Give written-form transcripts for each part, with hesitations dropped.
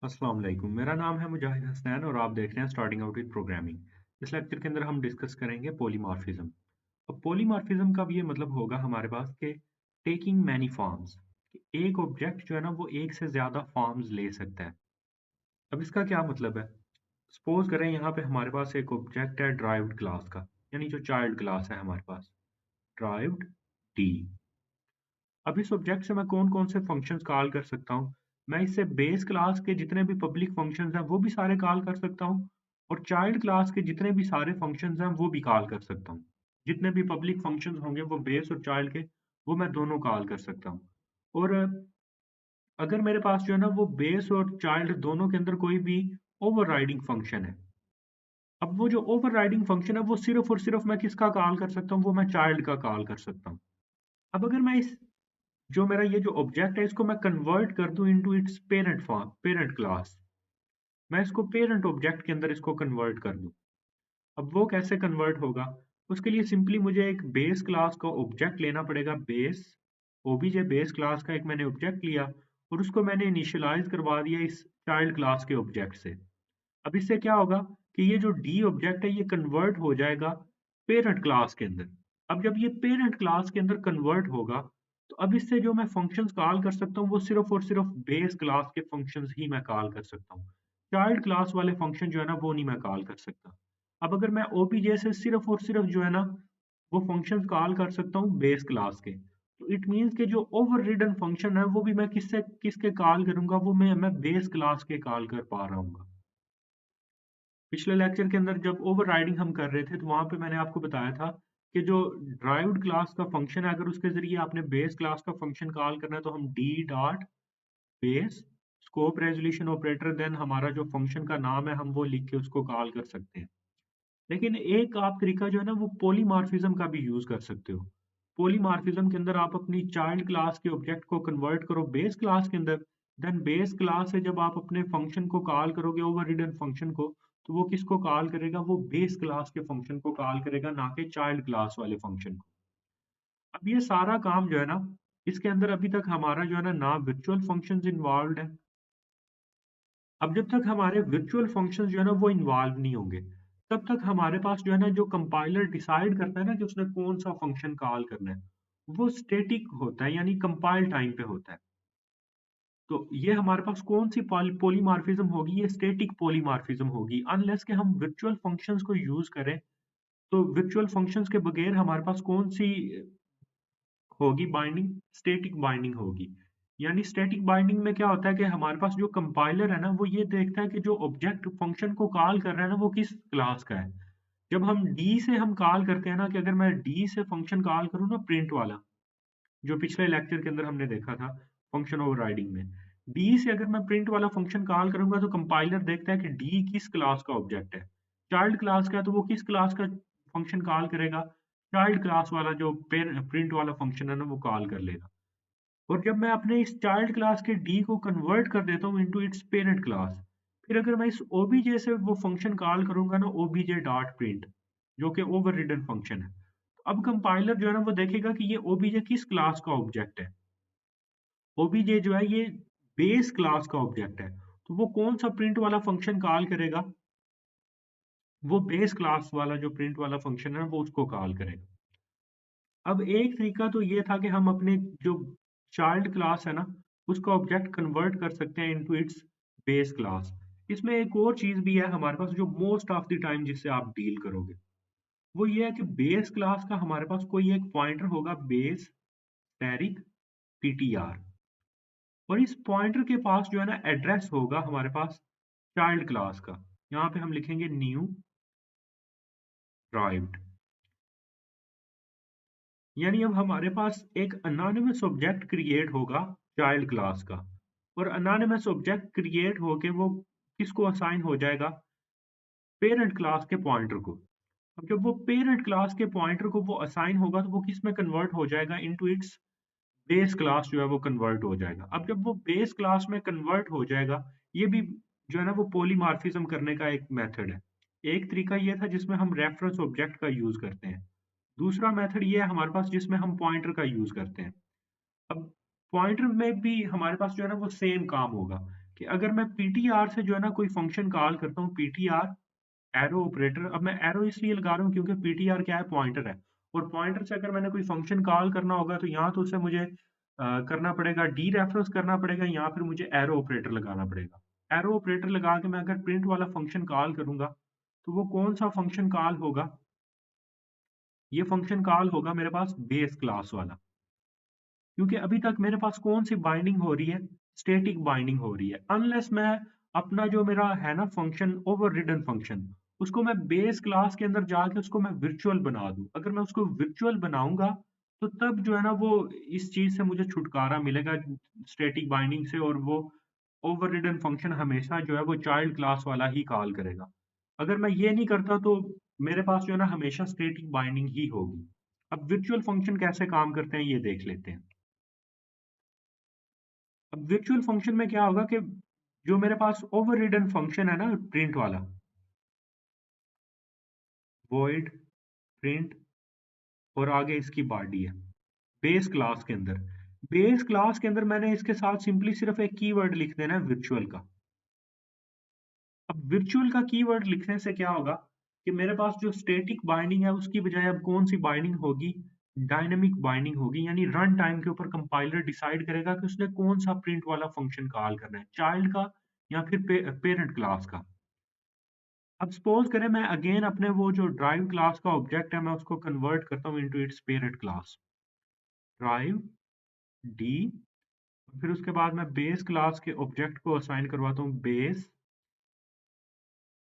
अस्सलाम वालेकुम। मेरा नाम है मुजाहिद हसनैन और आप देख रहे हैं स्टार्टिंग आउट विद प्रोग्रामिंग। इस लेक्चर के अंदर हम डिस्कस करेंगे पॉलीमॉर्फिज्म। अब पॉलीमॉर्फिज्म का भी ये मतलब होगा हमारे पास कि टेकिंग मैनी फॉर्म्स। एक ऑब्जेक्ट जो है ना वो एक से ज़्यादा फॉर्म्स ले सकता है। अब इसका क्या मतलब है? सपोज़ करें यहाँ पे हमारे पास एक ऑब्जेक्ट है ड्राइव्ड क्लास का, यानी जो चाइल्ड क्लास है हमारे पास, ड्राइव्ड डी। अब इस ऑब्जेक्ट से मैं कौन-कौन से फंक्शंस कॉल कर सकता हूँ? मैं इससे बेस क्लास के जितने भी पब्लिक फंक्शंस हैं, वो भी सारे कॉल कर सकता हूँ और चाइल्ड क्लास के जितने भी सारे फंक्शंस हैं, वो भी कॉल कर सकता हूँ। जितने भी पब्लिक फंक्शंस होंगे, वो बेस और चाइल्ड के, वो मैं दोनों कॉल कर सकता हूँ। और अगर मेरे पास जो है ना, वो बेस और चाइल्ड दोनों के अंदर कोई भी ओवरराइडिंग फंक्शन है, अब वो जो ओवरराइडिंग फंक्शन है, वो सिर्फ़ और सिर्फ़ मैं किसका कॉल कर सकता हूँ? वो मैं चाइल्ड का कॉल कर सकता हूँ। अब अगर मैं इस जो मेरा ये जो ऑब्जेक्ट है इसको मैं कन्वर्ट कर दूं into its parent form parent class. मैं इसको पेरेंट ऑब्जेक्ट के अंदर इसको कन्वर्ट कर दूं। अब वो कैसे कन्वर्ट होगा? उसके लिए सिंपली मुझे एक बेस क्लास का ऑब्जेक्ट लेना पड़ेगा। बेस ओबीजे बेस क्लास का एक मैंने ऑब्जेक्ट लिया और उसको मैंने इनिशियलाइज करवा दिया इस चाइल्ड क्लास के ऑब्जेक्ट से। अब इससे क्या होगा कि ये जो डी ऑब्जेक्ट है ये कन्वर्ट हो जाएगा पेरेंट क्लास के अंदर। अब जब ये पेरेंट क्लास के अंदर कन्वर्ट होगा तो अब इससे जो मैं फंक्शंस कॉल कर सकता हूँ वो सिर्फ और सिर्फ बेस क्लास के फंक्शंस ही मैं कॉल कर सकता हूँ। चाइल्ड क्लास वाले फंक्शन जो है ना वो नहीं मैं कॉल कर सकता। अब अगर मैं ओबीजे से सिर्फ और सिर्फ जो है ना वो फंक्शंस कॉल कर सकता हूँ बेस क्लास के, तो इट मीन्स कि जो ओवर रिडन फंक्शन है वो भी मैं किसके कॉल करूंगा, वो मैं बेस क्लास के कॉल कर पा रहा हूँ। पिछले लेक्चर के अंदर जब ओवरराइडिंग हम कर रहे थे तो वहाँ पे मैंने आपको बताया था कि जो ड्राइव्ड क्लास का फंक्शन है, अगर उसके ज़रिए आपने बेस क्लास का फंक्शन कॉल करना है तो हम D dot base scope resolution operator then हमारा जो फंक्शन का नाम है हम वो लिख के उसको कॉल कर सकते हैं। लेकिन एक आप तरीका जो है ना वो पॉलीमॉर्फिज्म का भी यूज़ कर सकते हो। पॉलीमॉर्फिज्म के अंदर आप अपनी चाइल्ड क्लास के ऑब्जेक्ट को कन्वर्ट करो बेस क्लास के अंदर, देन बेस क्लास से जब आप अपने फंक्शन को कॉल करोगे ओवररिडन फंक्शन को, तो वो किसको कॉल करेगा? वो बेस क्लास के फंक्शन को कॉल करेगा, ना कि चाइल्ड क्लास वाले फंक्शन को। अब ये सारा काम जो है ना, इसके अंदर अभी तक हमारा जो है ना वर्चुअल फंक्शंस इन्वॉल्व्ड है। अब जब तक हमारे वर्चुअल फंक्शंस जो है ना वो इन्वॉल्व नहीं होंगे, तब तक हमारे पास जो है ना जो कंपाइलर डिसाइड करता है ना कि उसने कौन सा फंक्शन कॉल करना है, वो स्टैटिक होता है यानी कंपाइल टाइम पे होता है। तो ये हमारे पास कौन सी पॉलीमॉर्फिज्म होगी? ये स्टैटिक पॉलीमॉर्फिज्म होगी अनलेस कि हम वर्चुअल फंक्शंस को यूज करें। तो वर्चुअल फंक्शंस के बगैर हमारे पास कौन सी होगी बाइंडिंग? स्टैटिक बाइंडिंग होगी। यानी स्टैटिक बाइंडिंग में क्या होता है कि हमारे पास जो कंपाइलर है ना वो ये देखता है कि जो ऑब्जेक्ट फंक्शन को कॉल कर रहा है ना वो किस क्लास का है। जब हम डी से हम कॉल करते हैं ना कि अगर मैं डी से फंक्शन कॉल करूँ ना प्रिंट वाला, जो पिछले लेक्चर के अंदर हमने देखा था फंक्शन ओवरराइडिंग में। डी से अगर मैं प्रिंट वाला फंक्शन कॉल करूँगा तो कंपाइलर देखता है कि डी किस क्लास का ऑब्जेक्ट है। चाइल्ड क्लास का है तो वो किस क्लास का फंक्शन कॉल करेगा? चाइल्ड क्लास वाला जो प्रिंट वाला फंक्शन है ना वो कॉल कर लेगा। और जब मैं अपने इस चाइल्ड क्लास के डी को कन्वर्ट कर देता हूँ इनटू इट्स पेरेंट क्लास, फिर अगर मैं इस ओबीजे से वो फंक्शन कॉल करूँगा ना ओबीजे डॉट प्रिंट, जो कि ओवररिडन फंक्शन है। अब कंपाइलर जो है ना वो देखेगा कि ये ओबीजे किस क्लास का ऑब्जेक्ट है। ओबीजे जो है ये बेस क्लास का ऑब्जेक्ट है। तो वो कौन-सा प्रिंट वाला फंक्शन कॉल करेगा? वो बेस क्लास वाला जो प्रिंट वाला फंक्शन है वो उसको कॉल करेगा। अब एक तरीका तो ये था कि हम अपने जो चाइल्ड क्लास है ना, उसका ऑब्जेक्ट कन्वर्ट कर सकते हैं इनटू इट्स बेस क्लास। इसमें एक और चीज़ भी है हमारे पास जो मोस्ट ऑफ द टाइम जिससे आप डील करोगे। वो ये है कि बेस क्लास का हमारे पास कोई एक पॉइंटर होगा बेस स्टैटिक पीटीआर और इस पॉइंटर के पास जो है ना एड्रेस होगा हमारे पास चाइल्ड क्लास का। यहाँ पे हम लिखेंगे न्यू ड्राइव्ड। यानी अब हमारे पास एक एनोनिमस ऑब्जेक्ट क्रिएट होगा चाइल्ड क्लास का और एनोनिमस ऑब्जेक्ट क्रिएट होके वो किसको असाइन हो जाएगा? पेरेंट क्लास के पॉइंटर को। अब जब वो पेरेंट क्लास के पॉइंटर को वो असाइन होगा तो वो किस में कन्वर्ट हो जाएगा? इनटू इट्स बेस क्लास जो है वो कन्वर्ट हो जाएगा। अब जब वो बेस क्लास में कन्वर्ट हो जाएगा, ये भी जो है ना वो पॉलीमॉर्फिज्म करने का एक मेथड है। एक तरीका ये था जिसमें हम रेफरेंस ऑब्जेक्ट का यूज़ करते हैं। दूसरा मेथड ये है हमारे पास जिसमें हम पॉइंटर का यूज़ करते हैं। अब पॉइंटर में भी हमारे पास जो है ना वो सेम काम होगा कि अगर मैं पीटीआर से जो है ना कोई फंक्शन कॉल करता हूँ, पीटीआर एरो ऑपरेटर। अब मैं एरो इसलिए लगा रहा हूँ क्योंकि पीटीआर क्या है, पॉइंटर है। और पॉइंटर से अगर मैंने कोई फंक्शन कॉल करना होगा तो यहाँ तो उसे मुझे करना पड़ेगा, डी रेफरेंस करना पड़ेगा, या फिर मुझे एरो ऑपरेटर लगाना पड़ेगा। एरो ऑपरेटर लगा के मैं अगर प्रिंट वाला फंक्शन कॉल करूंगा तो वो कौन सा फंक्शन कॉल होगा? ये फंक्शन कॉल होगा मेरे पास बेस क्लास वाला। क्योंकि अभी तक मेरे पास कौन सी बाइंडिंग हो रही है? स्टैटिक बाइंडिंग हो रही है। अनलेस मैं अपना जो मेरा है ना फंक्शन, ओवर रिडन फंक्शन, उसको मैं बेस क्लास के अंदर जाके उसको मैं वर्चुअल बना दूं। अगर मैं उसको वर्चुअल बनाऊंगा तो तब जो है ना वो इस चीज से मुझे छुटकारा मिलेगा, स्टैटिक बाइंडिंग से। और वो ओवर रिडन फंक्शन हमेशा जो है वो चाइल्ड क्लास वाला ही कॉल करेगा। अगर मैं ये नहीं करता तो मेरे पास जो है ना हमेशा स्टैटिक बाइंडिंग ही होगी। अब वर्चुअल फंक्शन कैसे काम करते हैं ये देख लेते हैं। अब वर्चुअल फंक्शन में क्या होगा कि जो मेरे पास ओवररिडन फंक्शन है ना प्रिंट वाला, वॉइड प्रिंट, और आगे इसकी बॉडी है बेस क्लास के अंदर। बेस क्लास के अंदर मैंने इसके साथ सिंपली सिर्फ एक कीवर्ड लिख देना है वर्चुअल का। अब वर्चुअल का कीवर्ड लिखने से क्या होगा कि मेरे पास जो स्टैटिक बाइंडिंग है उसकी बजाय अब कौन सी बाइंडिंग होगी? डायनामिक बाइंडिंग होगी। यानी रन टाइम के ऊपर कंपाइलर डिसाइड करेगा कि उसने कौन सा प्रिंट वाला फंक्शन कॉल करना है, चाइल्ड का या फिर पेरेंट क्लास का। अब सपोज करें मैं अगेन अपने वो जो ड्राइव क्लास का ऑब्जेक्ट है मैं उसको कन्वर्ट करता हूँ into its parent class, drive D. फिर उसके बाद मैं बेस क्लास के ऑब्जेक्ट को असाइन करवाता हूँ base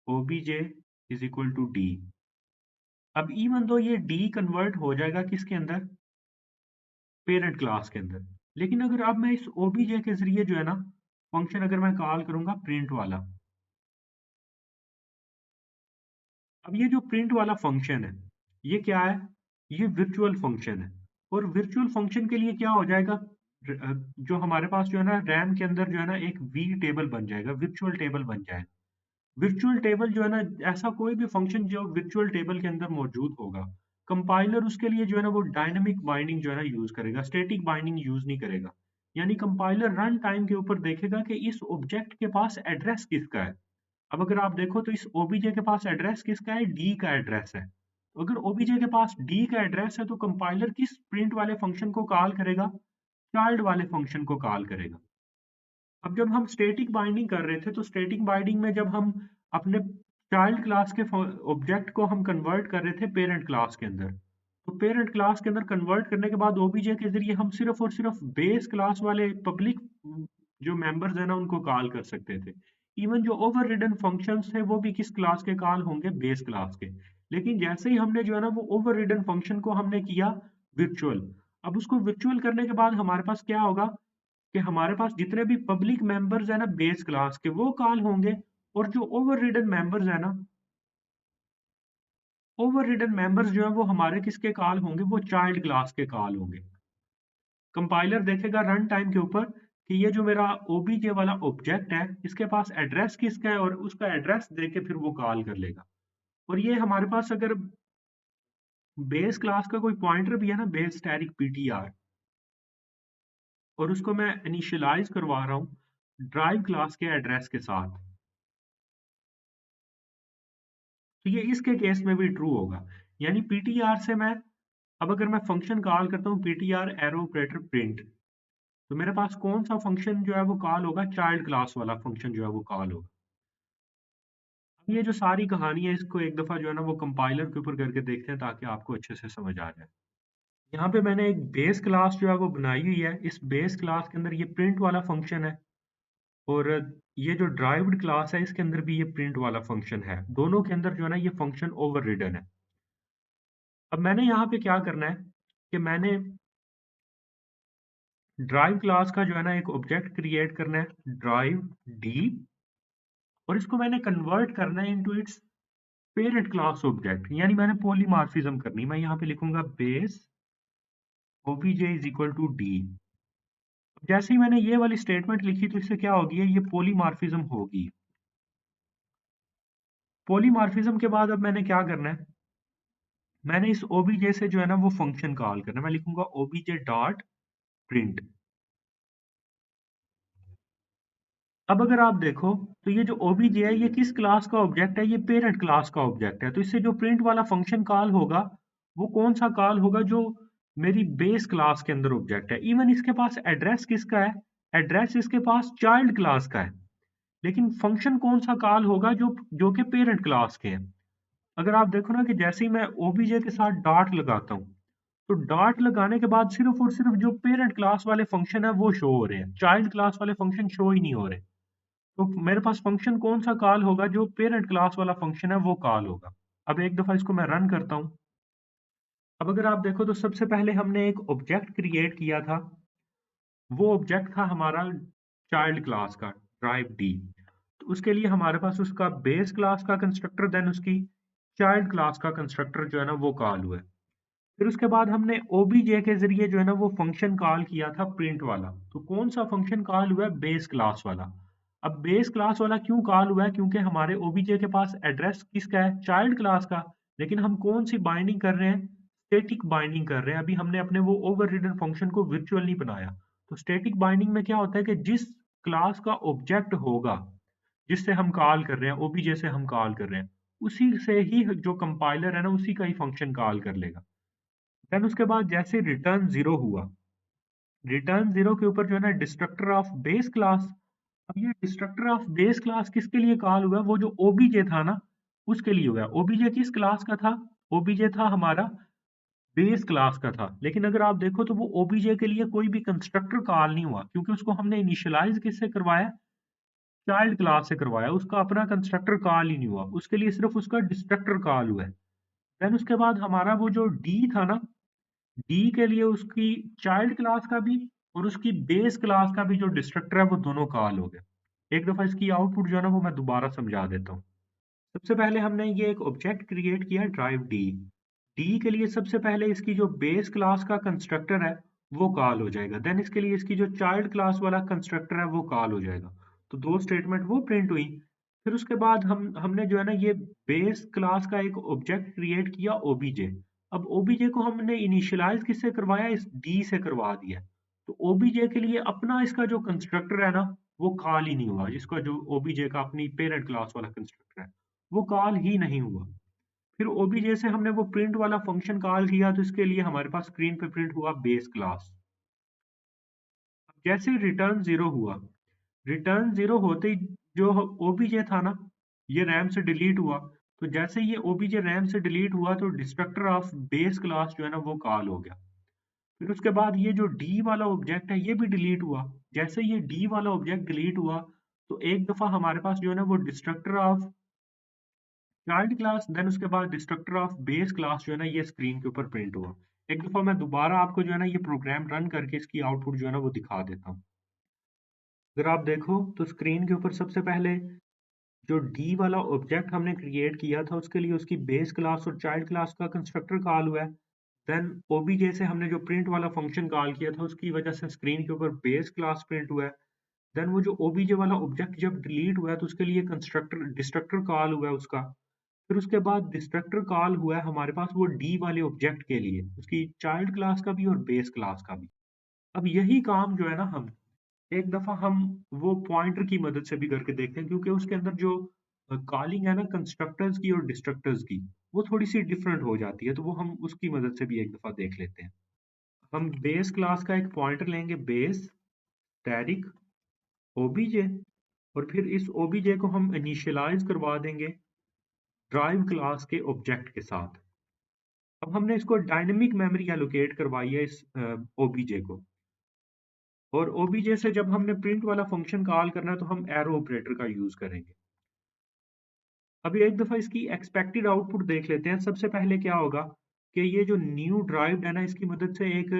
OBJ is equal to D. अब इवन दो ये डी कन्वर्ट हो जाएगा किसके अंदर? पेरेंट क्लास के अंदर। लेकिन अगर अब मैं इस ओबीजे के जरिए जो है ना फंक्शन अगर मैं कॉल करूंगा प्रिंट वाला, अब ये जो प्रिंट वाला फंक्शन है ये क्या है? ये वर्चुअल फंक्शन है। और वर्चुअल फंक्शन के लिए क्या हो जाएगा? जो हमारे पास जो है ना रैम के अंदर जो है ना एक वी टेबल बन जाएगा, वर्चुअल टेबल बन जाएगा। वर्चुअल टेबल जो है ना, ऐसा कोई भी फंक्शन जो वर्चुअल टेबल के अंदर मौजूद होगा, कंपाइलर उसके लिए जो है ना वो डायनामिक बाइंडिंग जो है ना यूज करेगा, स्टैटिक बाइंडिंग यूज नहीं करेगा। यानी कंपाइलर रन टाइम के ऊपर देखेगा कि इस ऑब्जेक्ट के पास एड्रेस किसका है। अब अगर आप देखो तो इस ओबीजे के पास एड्रेस किसका है? डी का एड्रेस है। तो अगर ओबीजे के पास डी का एड्रेस है तो कंपाइलर किस प्रिंट वाले फंक्शन को कॉल करेगा? चाइल्ड वाले फंक्शन को कॉल करेगा। अब जब हम स्टैटिक बाइंडिंग कर रहे थे तो स्टैटिक बाइंडिंग में जब हम अपने चाइल्ड क्लास के ऑब्जेक्ट को हम कन्वर्ट कर रहे थे पेरेंट क्लास के अंदर, तो पेरेंट क्लास के अंदर कन्वर्ट करने के बाद ओबीजे के जरिए हम सिर्फ और सिर्फ बेस क्लास वाले पब्लिक जो मेंबर्स है ना उनको कॉल कर सकते थे। इवन जो ओवर रिडन फंक्शंस थे वो भी किस क्लास के कॉल होंगे? बेस क्लास के। लेकिन जैसे ही हमने जो है ना वो ओवर रिडन फंक्शन को हमने किया वर्चुअल, अब उसको वर्चुअल करने के बाद हमारे पास क्या होगा कि हमारे पास जितने भी पब्लिक मेंबर्स हैं ना बेस क्लास के वो कॉल होंगे। और जो ओवर रिडन मेंबर्स हैं ना, ओवर रिडन मेंबर्स जो है वो हमारे किसके कॉल होंगे? वो चाइल्ड क्लास के कॉल होंगे। कंपाइलर देखेगा रन टाइम के ऊपर कि ये जो मेरा ओबीजे वाला ऑब्जेक्ट है इसके पास एड्रेस किसका है, और उसका एड्रेस दे के फिर वो कॉल कर लेगा। और ये हमारे पास अगर बेस क्लास का कोई पॉइंटर भी है ना, बेस स्टैटिक पीटीआर, और उसको मैं इनिशियलाइज करवा रहा हूँ ड्राइव क्लास के एड्रेस के साथ, तो ये इसके केस में भी ट्रू होगा। यानी पीटीआर से मैं, अब अगर मैं फंक्शन कॉल करता हूँ पीटीआर एरो ऑपरेटर प्रिंट, तो मेरे पास कौन सा फंक्शन जो है वो कॉल होगा? चाइल्ड क्लास वाला फंक्शन जो है वो कॉल होगा। अब ये जो सारी कहानी है इसको एक दफा जो है ना वो कंपाइलर के ऊपर करके देखते हैं ताकि आपको अच्छे से समझ आ जाए। यहाँ पे मैंने एक बेस क्लास जो है वो बनाई हुई है। इस बेस क्लास के अंदर ये प्रिंट वाला फंक्शन है, और ये जो ड्राइव्ड क्लास है इसके अंदर भी ये प्रिंट वाला फंक्शन है। दोनों के अंदर जो है ना ये फंक्शन ओवर रिडन है। अब मैंने यहाँ पे क्या करना है कि मैंने ड्राइव क्लास का जो है ना एक ऑब्जेक्ट क्रिएट करना है ड्राइव डी, और इसको मैंने कन्वर्ट करना है into its parent class object. यानी मैंने पॉलीमॉर्फिज्म करनी। मैं यहाँ पे लिखूंगा base OBJ is equal to D. जैसे ही मैंने ये वाली स्टेटमेंट लिखी तो इससे क्या होगी? ये पॉलीमॉर्फिज्म होगी। पॉलीमॉर्फिज्म के बाद अब मैंने क्या करना है? मैंने इस ओबीजे से जो है ना वो फंक्शन कॉल करना है। मैं लिखूंगा ओबीजे डॉट प्रिंट। अब अगर आप देखो तो ये जो ओबीजे है ये किस क्लास का ऑब्जेक्ट है? ये पेरेंट क्लास का ऑब्जेक्ट है। तो इससे जो प्रिंट वाला फंक्शन कॉल होगा वो कौन सा कॉल होगा? जो मेरी बेस क्लास के अंदर ऑब्जेक्ट है। इवन इसके पास एड्रेस किसका है? एड्रेस इसके पास चाइल्ड क्लास का है, लेकिन फंक्शन कौन सा कॉल होगा जो जो कि पेरेंट क्लास के हैं। अगर आप देखो ना कि जैसे ही मैं ओबीजे के साथ डॉट लगाता हूँ, तो डॉट लगाने के बाद सिर्फ और सिर्फ जो पेरेंट क्लास वाले फंक्शन है वो शो हो रहे हैं, चाइल्ड क्लास वाले फंक्शन शो ही नहीं हो रहे। तो मेरे पास फंक्शन कौन सा कॉल होगा? जो पेरेंट क्लास वाला फंक्शन है वो कॉल होगा। अब एक दफा इसको मैं रन करता हूँ। अब अगर आप देखो तो सबसे पहले हमने एक ऑब्जेक्ट क्रिएट किया था। वो ऑब्जेक्ट था हमारा चाइल्ड क्लास का, ड्राइव डी। तो उसके लिए हमारे पास उसका बेस क्लास का कंस्ट्रक्टर, देन उसकी चाइल्ड क्लास का कंस्ट्रक्टर जो है ना वो कॉल हुआ है। फिर उसके बाद हमने ओबीजे के जरिए जो है ना वो फंक्शन कॉल किया था प्रिंट वाला। तो कौन सा फंक्शन कॉल हुआ है? बेस क्लास वाला। अब बेस क्लास वाला क्यों कॉल हुआ है? क्योंकि हमारे ओबीजे के पास एड्रेस किसका है? चाइल्ड क्लास का। लेकिन हम कौन सी बाइंडिंग कर रहे हैं? स्टैटिक बाइंडिंग कर रहे हैं। अभी हमने अपने वो ओवररिडन फंक्शन को वर्चुअल नहीं बनाया। तो स्टैटिक बाइंडिंग में क्या होता है कि जिस क्लास का ऑब्जेक्ट होगा जिससे हम कॉल कर रहे हैं, ओबीजे से हम कॉल कर रहे हैं, उसी से ही जो कंपाइलर है ना उसी का ही फंक्शन कॉल कर लेगा। देन उसके बाद जैसे रिटर्न जीरो हुआ, रिटर्न जीरो के ऊपर जो है ना डिस्ट्रक्टर ऑफ बेस क्लास। अब ये डिस्ट्रक्टर ऑफ बेस क्लास किसके लिए कॉल हुआ? वो जो ओबीजे था ना उसके लिए हुआ। ओबीजे किस क्लास का था? ओबीजे था हमारा बेस क्लास का था। लेकिन अगर आप देखो तो वो ओबीजे के लिए कोई भी कंस्ट्रक्टर कॉल नहीं हुआ, क्योंकि उसको हमने इनिशियलाइज किससे करवाया? चाइल्ड क्लास से करवाया। उसका अपना कंस्ट्रक्टर कॉल ही नहीं हुआ, उसके लिए सिर्फ उसका डिस्ट्रक्टर कॉल हुआ है। देन उसके बाद हमारा वो जो डी था ना, डी के लिए उसकी चाइल्ड क्लास का भी और उसकी बेस क्लास का भी जो डिस्ट्रक्टर है वो दोनों कॉल हो गए। एक दफा इसकी आउटपुट जो है ना वो मैं दोबारा समझा देता हूँ। सबसे पहले हमने ये एक ऑब्जेक्ट क्रिएट किया ड्राइव डी। डी के लिए सबसे पहले इसकी जो बेस क्लास का कंस्ट्रक्टर है वो कॉल हो जाएगा। देन इसके लिए इसकी जो चाइल्ड क्लास वाला कंस्ट्रक्टर है वो कॉल हो जाएगा। तो दो स्टेटमेंट वो प्रिंट हुई। फिर उसके बाद हमने जो है ना ये बेस क्लास का एक ऑब्जेक्ट क्रिएट किया ओबीजे। अब ओबीजे को हमने इनिशियलाइज किससे करवाया? इस डी से करवा दिया। तो ओबीजे के लिए अपना इसका जो कंस्ट्रक्टर है ना वो कॉल ही नहीं हुआ, जिसका जो ओबीजे का अपनी पेरेंट क्लास वाला कंस्ट्रक्टर है वो कॉल ही नहीं हुआ। फिर ओबीजे से हमने वो प्रिंट वाला फंक्शन कॉल किया, तो इसके लिए हमारे पास स्क्रीन पे प्रिंट हुआ बेस क्लास। जैसे रिटर्न जीरो हुआ, रिटर्न जीरो होते ही जो ओबीजे था ना ये रैम से डिलीट हुआ। तो जैसे ये ओबीजे रैम से डिलीट हुआ तो डिस्ट्रक्टर ऑफ बेस क्लास जो है ना वो कॉल हो गया। फिर उसके बाद ये जो डी वाला ऑब्जेक्ट है ये भी डिलीट हुआ। जैसे ये डी वाला ऑब्जेक्ट डिलीट हुआ तो एक दफा हमारे पास जो है ना वो destructor of child class, then उसके बाद डिस्ट्रक्टर ऑफ बेस क्लास जो है ना ये स्क्रीन के ऊपर प्रिंट हुआ। एक दफा मैं दोबारा आपको जो है ना ये प्रोग्राम रन करके इसकी आउटपुट जो है ना वो दिखा देता हूँ। अगर आप देखो तो स्क्रीन के ऊपर सबसे पहले जो डी वाला ऑब्जेक्ट हमने क्रिएट किया था उसके लिए उसकी बेस क्लास और चाइल्ड क्लास का कंस्ट्रक्टर कॉल हुआ है। देन ओबीजे से हमने जो प्रिंट वाला फंक्शन कॉल किया था उसकी वजह से स्क्रीन के ऊपर बेस क्लास प्रिंट हुआ है। देन वो जो ओबीजे वाला ऑब्जेक्ट जब डिलीट हुआ है तो उसके लिए कंस्ट्रक्टर डिस्ट्रक्टर कॉल हुआ है उसका। फिर उसके बाद डिस्ट्रक्टर कॉल हुआ है हमारे पास वो डी वाले ऑब्जेक्ट के लिए, उसकी चाइल्ड क्लास का भी और बेस क्लास का भी। अब यही काम जो है ना हम एक दफा हम वो पॉइंटर की मदद से भी करके देखते हैं, क्योंकि उसके अंदर जो कॉलिंग है ना कंस्ट्रक्टर्स की और डिस्ट्रक्टर्स की वो थोड़ी सी डिफरेंट हो जाती है। तो वो हम उसकी मदद से भी एक दफा देख लेते हैं। हम बेस क्लास का एक पॉइंटर लेंगे, बेस स्टैटिक ओबीजे, और फिर इस ओबीजे को हम इनिशियलाइज करवा देंगे ड्राइव क्लास के ऑब्जेक्ट के साथ। अब हमने इसको डायनेमिक मेमोरी एलोकेट करवाई है इस ओबीजे को। और ओबीजे से जब हमने प्रिंट वाला फंक्शन कॉल करना है तो हम एरो ऑपरेटर का यूज करेंगे। अभी एक दफा इसकी एक्सपेक्टेड आउटपुट देख लेते हैं। सबसे पहले क्या होगा कि ये जो न्यू ड्राइव है ना इसकी मदद से एक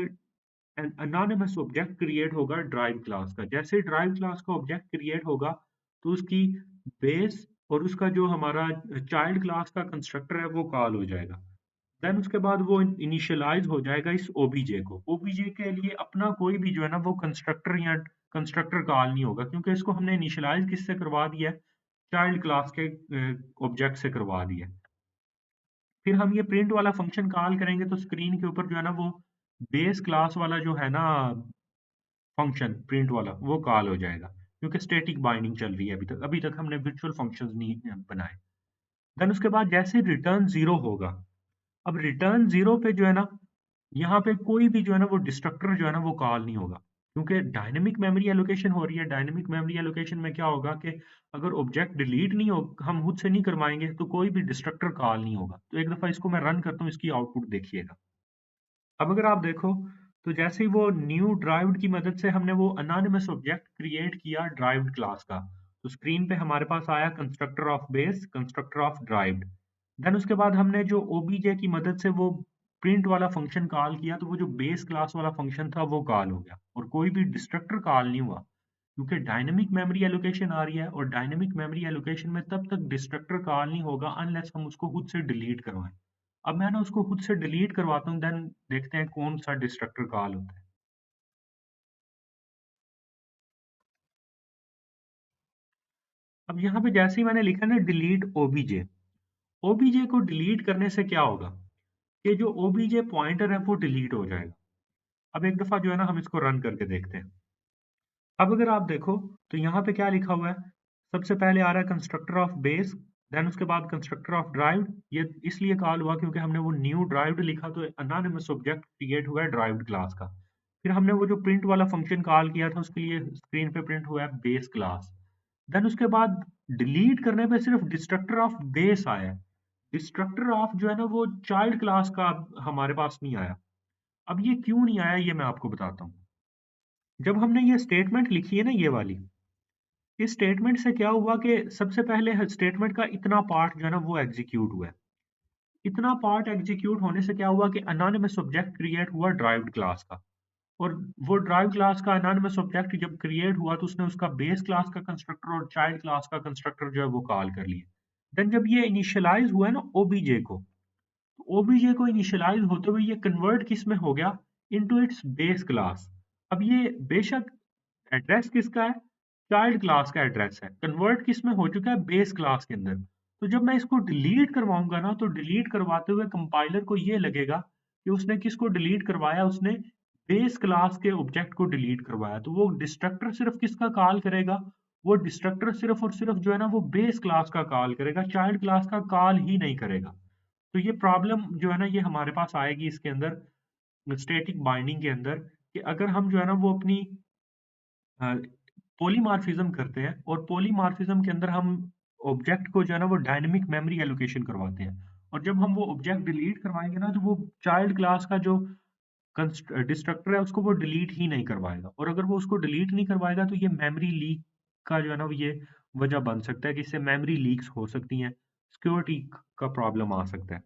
अनोनिमस ऑब्जेक्ट क्रिएट होगा ड्राइव क्लास का। जैसे ड्राइव क्लास का ऑब्जेक्ट क्रिएट होगा तो उसकी बेस और उसका जो हमारा चाइल्ड क्लास का कंस्ट्रक्टर है वो कॉल हो जाएगा। देन उसके बाद वो इनिशियलाइज हो जाएगा इस ओबीजे को। ओबीजे के लिए अपना कोई भी जो है ना वो कंस्ट्रक्टर या कंस्ट्रक्टर कॉल नहीं होगा, क्योंकि इसको हमने इनिशियलाइज किससे करवा दिया है? चाइल्ड क्लास के ऑब्जेक्ट से करवा दिया है। फिर हम ये प्रिंट वाला फंक्शन कॉल करेंगे तो स्क्रीन के ऊपर जो है ना वो बेस क्लास वाला जो है ना फंक्शन प्रिंट वाला वो कॉल हो जाएगा। क्योंकि स्टैटिक बाइंडिंग चल रही है अभी तक हमने वर्चुअल फंक्शंस नहीं बनाए। देन उसके बाद जैसे रिटर्न 0 होगा, अब रिटर्न 0 पे जो है ना, यहाँ पे कोई भी जो है ना वो डिस्ट्रक्टर जो है ना वो कॉल नहीं होगा, क्योंकि डायनेमिक मेमोरी एलोकेशन हो रही है। डायनेमिक मेमोरी एलोकेशन में क्या होगा कि अगर ऑब्जेक्ट डिलीट नहीं हो, हम खुद से नहीं करवाएंगे, तो कोई भी डिस्ट्रक्टर कॉल नहीं होगा। तो एक दफा इसको मैं रन करता हूँ, इसकी आउटपुट देखिएगा। अब अगर आप देखो, तो जैसे ही वो न्यू ड्राइव्ड की मदद से हमने वो अनोनिमस ऑब्जेक्ट क्रिएट किया ड्राइव्ड क्लास का, तो स्क्रीन पे हमारे पास आया constructor of base, constructor of derived. Then उसके बाद हमने जो ओबीजे की मदद से वो प्रिंट वाला फंक्शन कॉल किया, तो वो जो बेस क्लास वाला फंक्शन था वो कॉल हो गया और कोई भी डिस्ट्रक्टर कॉल नहीं हुआ, क्योंकि डायनेमिक मेमोरी एलोकेशन आ रही है और डायनेमिक मेमोरी एलोकेशन में तब तक डिस्ट्रक्टर कॉल नहीं होगा अनलेस हम उसको खुद से डिलीट करवाएं। अब मैं ना उसको खुद से डिलीट करवाता हूँ, देन देखते हैं कौन सा डिस्ट्रक्टर कॉल होता है। अब यहाँ पे जैसे ही मैंने लिखा ना डिलीट ओबीजे, ओबीजे को डिलीट करने से क्या होगा कि जो ओबीजे पॉइंटर है वो डिलीट हो जाएगा। अब एक दफा जो है ना हम इसको रन करके देखते हैं। अब अगर आप देखो, तो यहाँ पे क्या लिखा हुआ है, सबसे पहले आ रहा है कंस्ट्रक्टर ऑफ बेस, देन उसके बाद कंस्ट्रक्टर ऑफ ड्राइव्ड। ये इसलिए कॉल हुआ क्योंकि हमने वो न्यू ड्राइव्ड लिखा, तो अनोनिमस ऑब्जेक्ट क्रिएट हुआ है ड्राइव्ड क्लास का। फिर हमने वो जो प्रिंट वाला फंक्शन कॉल किया था, उसके लिए स्क्रीन पे प्रिंट हुआ है बेस क्लास। देन उसके बाद डिलीट करने पे सिर्फ डिस्ट्रक्टर ऑफ बेस आया है। डिस्ट्रक्टर ऑफ जो है ना वो चाइल्ड क्लास का हमारे पास नहीं आया। अब ये क्यों नहीं आया, ये मैं आपको बताता हूँ। जब हमने ये स्टेटमेंट लिखी है ना, ये वाली, इस स्टेटमेंट से क्या हुआ कि सबसे पहले स्टेटमेंट का इतना पार्ट जो है ना वो एग्जीक्यूट हुआ है। इतना पार्ट एग्जीक्यूट होने से क्या हुआ कि अनोनिमस ऑब्जेक्ट क्रिएट हुआ ड्राइव्ड क्लास का। और वो ड्राइव क्लास का अनोनिमस ऑब्जेक्ट जब क्रिएट हुआ, तो उसने उसका बेस क्लास का कंस्ट्रक्टर और चाइल्ड क्लास का कंस्ट्रक्टर जो है वो कॉल कर लिए। देन जब ये इनिशियलाइज हुआ है ना ओबीजे को, ओबीजे को इनिशियलाइज होते हुए ये कन्वर्ट किस में हो गया, इनटू इट्स बेस क्लास। अब ये बेशक एड्रेस किसका है, चाइल्ड क्लास का एड्रेस है, कन्वर्ट किस में हो चुका है, बेस क्लास के अंदर। तो जब मैं इसको डिलीट करवाऊंगा ना, तो डिलीट करवाते हुए कंपाइलर को ये लगेगा कि उसने किसको डिलीट करवाया, उसने बेस क्लास के ऑब्जेक्ट को डिलीट करवाया। तो वो डिस्ट्रक्टर सिर्फ किसका कॉल करेगा, वो डिस्ट्रक्टर सिर्फ और सिर्फ जो है ना वो बेस क्लास का कॉल करेगा, चाइल्ड क्लास का कॉल ही नहीं करेगा। तो ये प्रॉब्लम जो है ना ये हमारे पास आएगी इसके अंदर, स्टैटिक बाइंडिंग के अंदर, कि अगर हम जो है ना वो अपनी पॉलीमॉर्फिज्म करते हैं और पॉलीमॉर्फिज्म के अंदर हम ऑब्जेक्ट को जो है ना वो डायनेमिक मेमोरी एलोकेशन करवाते हैं, और जब हम वो ऑब्जेक्ट डिलीट करवाएंगे ना, तो वो चाइल्ड क्लास का जो डिस्ट्रक्टर है उसको वो डिलीट ही नहीं करवाएगा, और अगर वो उसको डिलीट नहीं करवाएगा तो ये मेमोरी लीक का जो है ना ये वजह बन सकता है कि इससे मेमोरी लीक्स हो सकती हैं, सिक्योरिटी का प्रॉब्लम आ सकता है,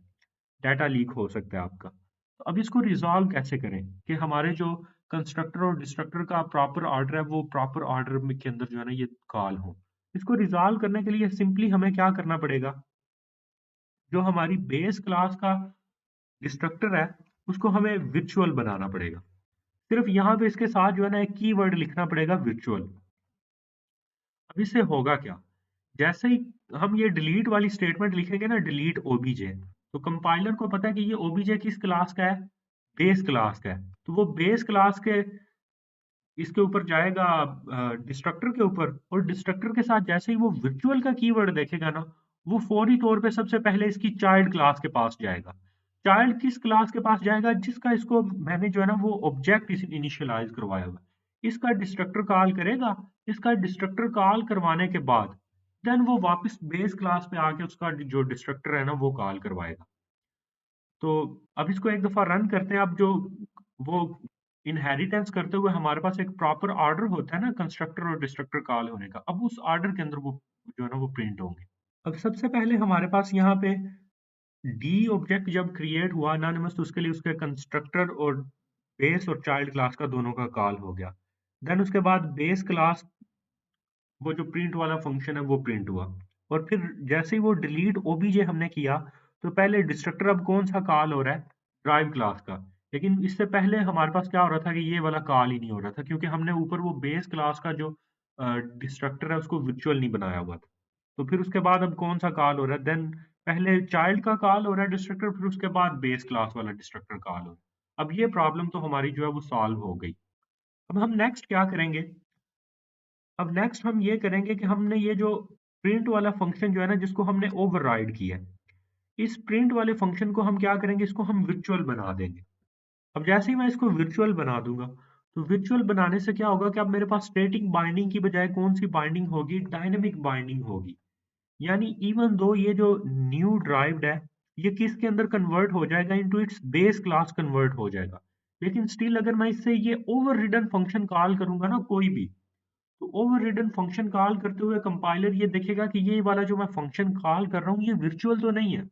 डाटा लीक हो सकता है आपका। तो अब इसको रिजॉल्व कैसे करें कि हमारे जो कंस्ट्रक्टर और डिस्ट्रक्टर का प्रॉपर ऑर्डर है वो प्रॉपर ऑर्डर में के अंदर जो है ना ये कॉल हो। इसको रिजॉल्व करने के लिए सिंपली हमें क्या करना पड़ेगा, जो हमारी बेस क्लास का डिस्ट्रक्टर है उसको हमें विर्चुअल बनाना पड़ेगा। सिर्फ यहाँ पे इसके साथ जो है ना एक कीवर्ड लिखना पड़ेगा विर्चुअल। अब इससे होगा क्या, जैसे ही हम ये डिलीट वाली स्टेटमेंट लिखेंगे ना, डिलीट ओबीजे, तो कंपाइलर को पता है कि ये ओबीजे किस क्लास का है, बेस क्लास का है। तो वो बेस क्लास के इसके ऊपर जाएगा डिस्ट्रक्टर के ऊपर, और डिस्ट्रक्टर के साथ जैसे ही वो वर्चुअल का कीवर्ड देखेगा ना, वो फौरी तौर पे सबसे पहले इसकी चाइल्ड क्लास के पास जाएगा। चाइल्ड किस क्लास के पास जाएगा, जिसका इसको मैंने जो है ना वो ऑब्जेक्ट इनिशियलाइज करवाया हुआ है, इसका डिस्ट्रक्टर कॉल करेगा। इसका डिस्ट्रक्टर कॉल करवाने के बाद देन वो वापस बेस क्लास पे आके उसका जो डिस्ट्रक्टर है ना वो कॉल करवाएगा। तो अब इसको एक दफा रन करते हैं। अब जो वो इनहेरिटेंस करते हुए हमारे पास एक प्रॉपर ऑर्डर होता है ना कंस्ट्रक्टर और डिस्ट्रक्टर कॉल होने का, अब उस ऑर्डर के अंदर वो जो है ना वो प्रिंट होंगे। अब सबसे पहले हमारे पास यहाँ पे डी ऑब्जेक्ट जब क्रिएट हुआ अनोनिमस, तो उसके लिए उसके कंस्ट्रक्टर और बेस और चाइल्ड क्लास का दोनों का कॉल हो गया। देन उसके बाद बेस क्लास वो जो प्रिंट वाला फंक्शन है वो प्रिंट हुआ, और फिर जैसे ही वो डिलीट ओबीजे हमने किया, तो पहले डिस्ट्रक्टर अब कौन सा कॉल हो रहा है, ड्राइव क्लास का। लेकिन इससे पहले हमारे पास क्या हो रहा था कि ये वाला कॉल ही नहीं हो रहा था, क्योंकि हमने ऊपर वो बेस क्लास का जो डिस्ट्रक्टर है उसको विर्चुअल नहीं बनाया हुआ था। तो फिर उसके बाद अब कौन सा कॉल हो रहा है, देन पहले चाइल्ड का कॉल हो रहा है डिस्ट्रक्टर, फिर उसके बाद बेस क्लास वाला डिस्ट्रक्टर कॉल हो रहा है। अब ये प्रॉब्लम तो हमारी जो है वो सॉल्व हो गई। अब हम नेक्स्ट क्या करेंगे, अब नेक्स्ट हम ये करेंगे कि हमने ये जो प्रिंट वाला फंक्शन जो है ना जिसको हमने ओवरराइड किया है, इस प्रिंट वाले फंक्शन को हम क्या करेंगे, इसको हम वर्चुअल बना देंगे। अब जैसे ही मैं इसको वर्चुअल बना दूंगा, तो वर्चुअल बनाने से क्या होगा कि अब मेरे पास स्टैटिक बाइंडिंग की बजाय कौन सी बाइंडिंग होगी, डायनेमिक बाइंडिंग होगी। यानी इवन दो ये जो न्यू ड्राइव्ड है, ये किसके अंदर कन्वर्ट हो जाएगा, into its base class convert हो जाएगा। लेकिन स्टिल अगर मैं इससे ये ओवर रिडन फंक्शन कॉल करूंगा ना कोई भी, तो ओवर रिडन फंक्शन कॉल करते हुए कंपाइलर ये देखेगा कि ये वाला जो मैं फंक्शन कॉल कर रहा हूँ ये वर्चुअल तो नहीं है।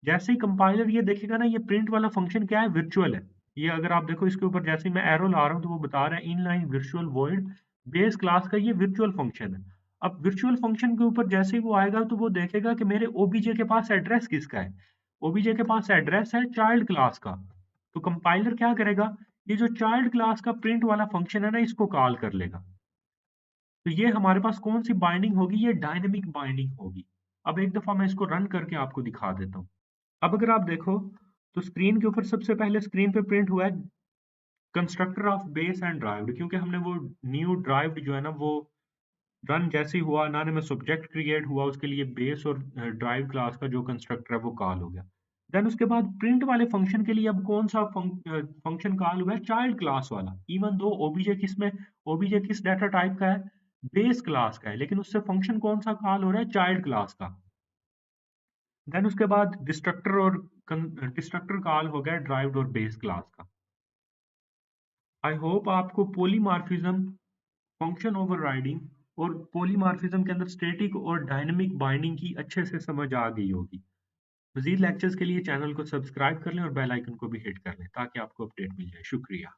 जैसे ही कंपाइलर ये देखेगा ना ये प्रिंट वाला फंक्शन क्या है, वर्चुअल है। ये अगर आप देखो इसके ऊपर जैसे ही मैं एरो ला रहा हूँ तो वो बता रहा है inline virtual void base class का ये वर्चुअल फंक्शन है। अब वर्चुअल फंक्शन के ऊपर जैसे ही वो आएगा तो वो देखेगा कि मेरे ओबीजे के पास एड्रेस किसका है। ओबीजे के पास एड्रेस है चाइल्ड क्लास का। तो कंपाइलर क्या करेगा, ये जो चाइल्ड क्लास का प्रिंट वाला फंक्शन है ना इसको कॉल कर लेगा। तो ये हमारे पास कौन सी बाइंडिंग होगी, ये डायनेमिक बाइंडिंग होगी। अब एक दफा मैं इसको रन करके आपको दिखा देता हूँ। अब अगर आप देखो तो स्क्रीन के ऊपर सबसे पहले स्क्रीन पे प्रिंट हुआ है constructor of base and derived, क्योंकि हमने वो न्यू ड्राइव्ड जो है ना वो रन जैसे ही हुआ ना में सब्जेक्ट क्रिएट हुआ उसके लिए बेस और ड्राइव क्लास का जो कंस्ट्रक्टर है वो कॉल हो गया। देन उसके बाद प्रिंट वाले फंक्शन के लिए अब कौन सा फंक्शन कॉल हुआ है, चाइल्ड क्लास वाला। इवन दो ओबीजे किस में, ओबीजे किस डाटा टाइप का है, बेस क्लास का है, लेकिन उससे फंक्शन कौन सा कॉल हो रहा है, चाइल्ड क्लास का। देन उसके बाद डिस्ट्रक्टर और डिस्ट्रक्टर कॉल हो गया ड्राइव्ड और बेस क्लास का। आई होप आपको पॉलीमॉर्फिज्म, फंक्शन ओवरराइडिंग और पॉलीमॉर्फिज्म के अंदर स्टैटिक और डायनामिक बाइंडिंग की अच्छे से समझ आ गई होगी। मजीद लेक्चर्स के लिए चैनल को सब्सक्राइब कर लें और बेल आइकन को भी हिट कर लें ताकि आपको अपडेट मिल जाए। शुक्रिया।